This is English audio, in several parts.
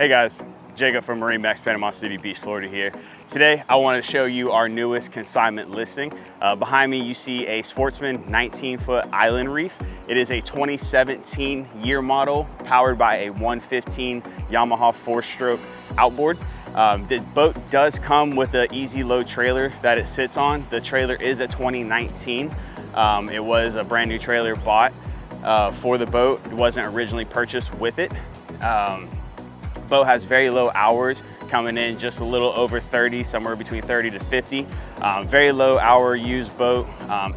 Hey guys, Jacob from MarineMax, Panama City Beach, Florida here. Today I want to show you our newest consignment listing. Behind me you see a Sportsman 19-foot island reef. It is a 2017 year model powered by a 115 Yamaha 4-stroke outboard. The boat does come with an easy load trailer that it sits on. The trailer is a 2019. It was a brand new trailer bought for the boat. It wasn't originally purchased with it. Boat has very low hours, coming in just a little over 30, somewhere between 30 to 50. Very low hour used boat,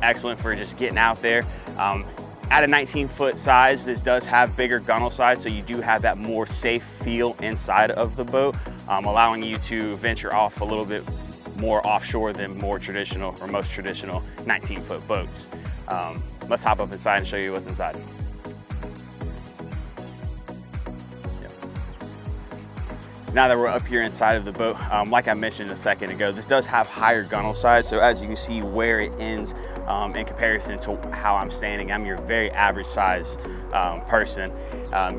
excellent for just getting out there. At a 19-foot size, this does have bigger gunnel size, so you do have that more safe feel inside of the boat, allowing you to venture off a little bit more offshore than more traditional or most traditional 19-foot boats. Let's hop up inside and show you what's inside. Now that we're up here inside of the boat, like I mentioned a second ago, this does have higher gunnel size. So as you can see where it ends in comparison to how I'm standing, I'm your very average size person.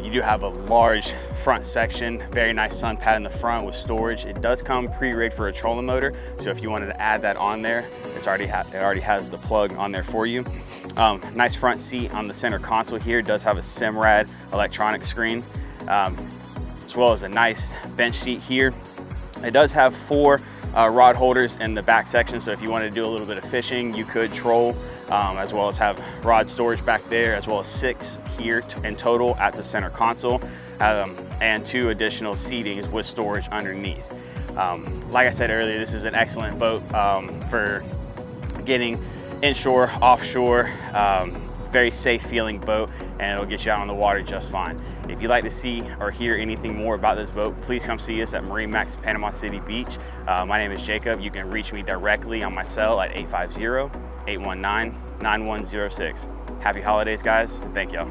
You do have a large front section, very nice sun pad in the front with storage. It does come pre-rigged for a trolling motor. So if you wanted to add that on there, it already has the plug on there for you. Nice front seat on the center console here. It does have a Simrad electronic screen. As well as a nice bench seat here. It does have 4 rod holders in the back section, so if you wanted to do a little bit of fishing, you could troll, as well as have rod storage back there, as well as 6 here in total at the center console, and 2 additional seatings with storage underneath. Like I said earlier, this is an excellent boat for getting inshore, offshore, very safe feeling boat, and it'll get you out on the water just fine. If you'd like to see or hear anything more about this boat, please come see us at MarineMax Panama City Beach. My name is Jacob. You can reach me directly on my cell at 850-819-9106. Happy holidays, guys, and thank y'all.